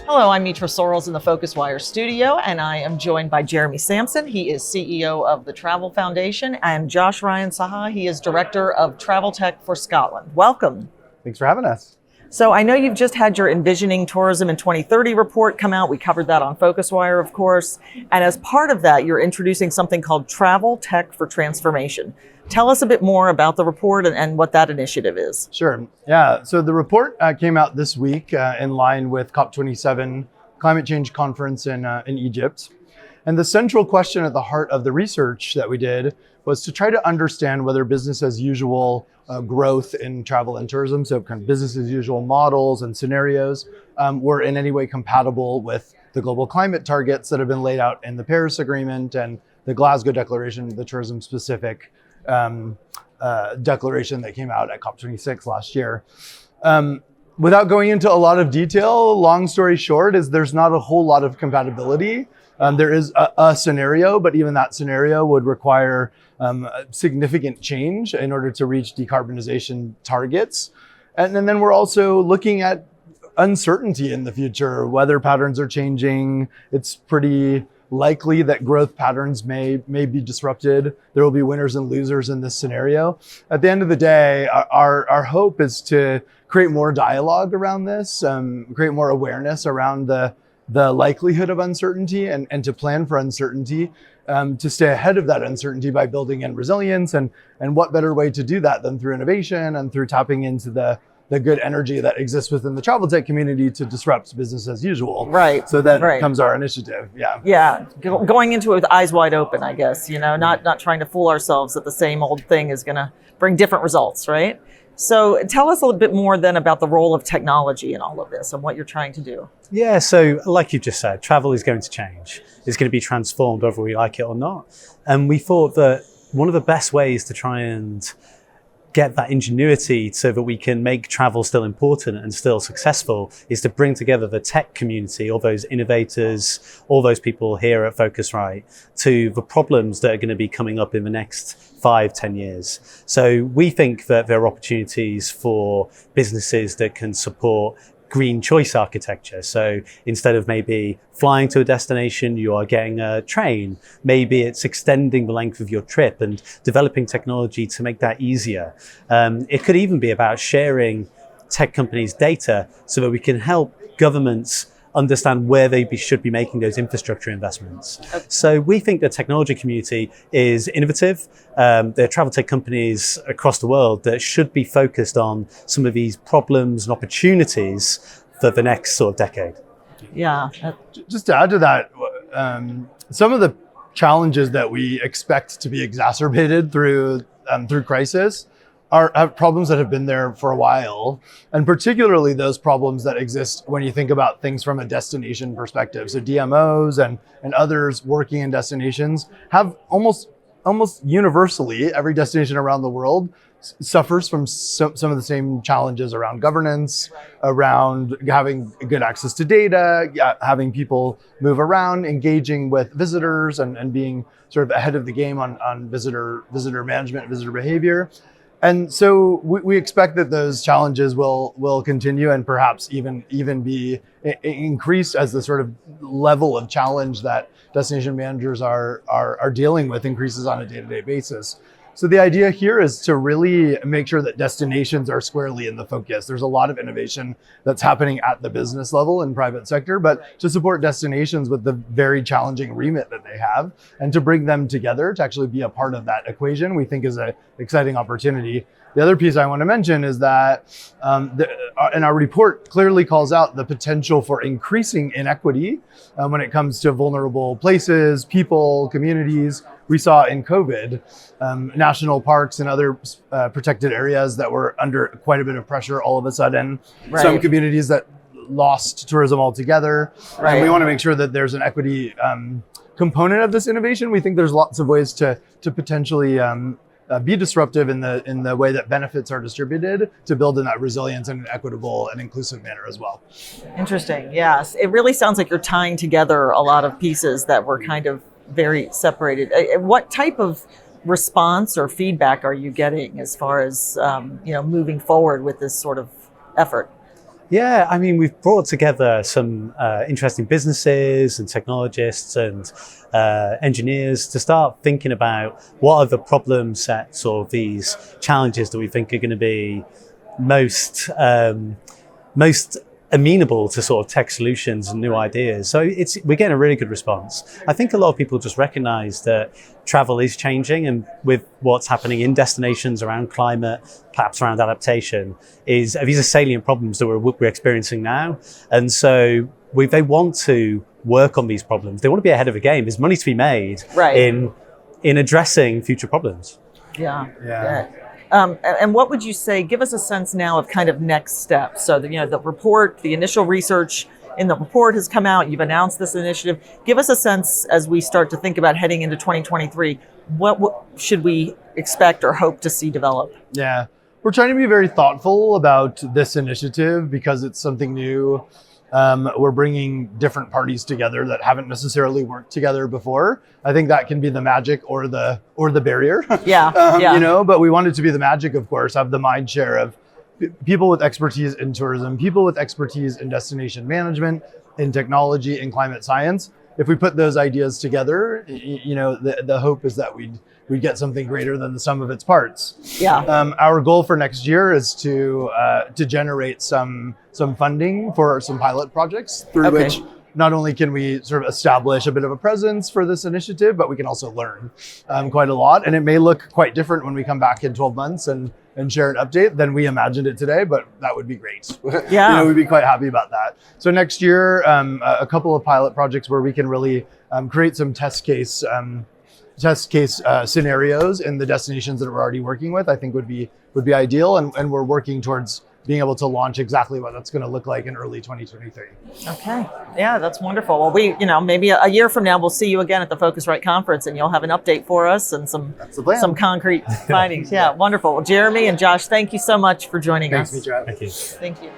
Hello, I'm Mitra Sorrells in the PhocusWire studio, and I am joined by Jeremy Sampson. He is CEO of the Travel Foundation, and Josh Ryan-Saha. He is Director of Traveltech for Scotland. Welcome. Thanks for having us. So I know you've just had your Envisioning Tourism in 2030 report come out. We covered that on PhocusWire, of course. And as part of that, you're introducing something called Traveltech for Transformation. Tell us a bit more about the report and what that initiative is. Sure. Yeah. So the report came out this week in line with COP27 climate change conference in Egypt. And the central question at the heart of the research that we did was to try to understand whether business as usual growth in travel and tourism, so kind of business as usual models and scenarios, were in any way compatible with the global climate targets that have been laid out in the Paris Agreement and the Glasgow Declaration, the tourism specific declaration that came out at COP26 last year. Without going into a lot of detail, long story short is there's not a whole lot of compatibility. There is a scenario, but even that scenario would require significant change in order to reach decarbonization targets. And then we're also looking at uncertainty in the future. Weather patterns are changing. It's pretty likely that growth patterns may be disrupted. There will be winners and losers in this scenario. At the end of the day, our hope is to create more dialogue around this, create more awareness around the likelihood of uncertainty and to plan for uncertainty, to stay ahead of that uncertainty by building in resilience. And what better way to do that than through innovation and through tapping into the good energy that exists within the Traveltech community to disrupt business as usual. Right. So that comes our initiative. Yeah. Yeah. Going into it with eyes wide open, I guess, not trying to fool ourselves that the same old thing is going to bring different results, right? So tell us a little bit more then about the role of technology in all of this and what you're trying to do. Yeah, so like you just said, travel is going to change. It's going to be transformed whether we like it or not. And we thought that one of the best ways to try and get that ingenuity so that we can make travel still important and still successful is to bring together the tech community, all those innovators, all those people here at Phocuswright, to the problems that are going to be coming up in the next 5-10 years. So we think that there are opportunities for businesses that can support green choice architecture. So instead of maybe flying to a destination, you are getting a train. Maybe it's extending the length of your trip and developing technology to make that easier. It could even be about sharing tech companies' data so that we can help governments understand where they should be making those infrastructure investments. So we think the technology community is innovative. There are travel tech companies across the world that should be focused on some of these problems and opportunities for the next sort of decade. Yeah. Just to add to that, some of the challenges that we expect to be exacerbated through crisis have problems that have been there for a while, and particularly those problems that exist when you think about things from a destination perspective. So DMOs and others working in destinations have almost universally, every destination around the world suffers from some of the same challenges around governance, around having good access to data, having people move around, engaging with visitors and being sort of ahead of the game on visitor management, visitor behavior. And so we expect that those challenges will continue and perhaps even be increased as the sort of level of challenge that destination managers are dealing with increases on a day-to-day basis. So the idea here is to really make sure that destinations are squarely in the focus. There's a lot of innovation that's happening at the business level and private sector, but to support destinations with the very challenging remit that they have and to bring them together to actually be a part of that equation, we think is an exciting opportunity. The other piece I want to mention is that and our report clearly calls out the potential for increasing inequity when it comes to vulnerable places, people, communities. We saw in COVID, national parks and other protected areas that were under quite a bit of pressure all of a sudden. Right. Some communities that lost tourism altogether. Right. And we want to make sure that there's an equity component of this innovation. We think there's lots of ways to potentially be disruptive in the way that benefits are distributed to build in that resilience in an equitable and inclusive manner as well. Interesting. Yes. It really sounds like you're tying together a lot of pieces that were kind of very separated. What type of response or feedback are you getting as far as moving forward with this sort of effort? Yeah, I mean, we've brought together some interesting businesses and technologists and engineers to start thinking about what are the problem sets or these challenges that we think are going to be most amenable to sort of tech solutions and new ideas. So we're getting a really good response. I think a lot of people just recognize that travel is changing, and with what's happening in destinations around climate, perhaps around adaptation, these are salient problems that we're experiencing now. And so they want to work on these problems. They want to be ahead of the game. There's money to be made in addressing future problems. Yeah. And what would you say, give us a sense now of kind of next steps. So, the report, the initial research in the report has come out, you've announced this initiative. Give us a sense as we start to think about heading into 2023, what should we expect or hope to see develop? Yeah, we're trying to be very thoughtful about this initiative because it's something new. We're bringing different parties together that haven't necessarily worked together before. I think that can be the magic or the barrier. Yeah. But we want it to be the magic, of course, have the mind share of people with expertise in tourism, people with expertise in destination management, in technology, in climate science. If we put those ideas together, the hope is that we'd get something greater than the sum of its parts. Yeah. Our goal for next year is to generate some funding for some pilot projects through which not only can we sort of establish a bit of a presence for this initiative, but we can also learn quite a lot. And it may look quite different when we come back in 12 months and share an update than we imagined it today, but that would be great. Yeah. We'd be quite happy about that. So next year, a couple of pilot projects where we can really create some test case scenarios in the destinations that we're already working with, I think would be ideal. And we're working towards being able to launch exactly what that's going to look like in early 2023. Okay. Yeah, that's wonderful. Well, maybe a year from now, we'll see you again at the Phocuswright conference and you'll have an update for us and some concrete findings. Yeah, wonderful. Well, Jeremy and Josh, thank you so much for joining us. Thanks, Mitra. Thank you. Thank you.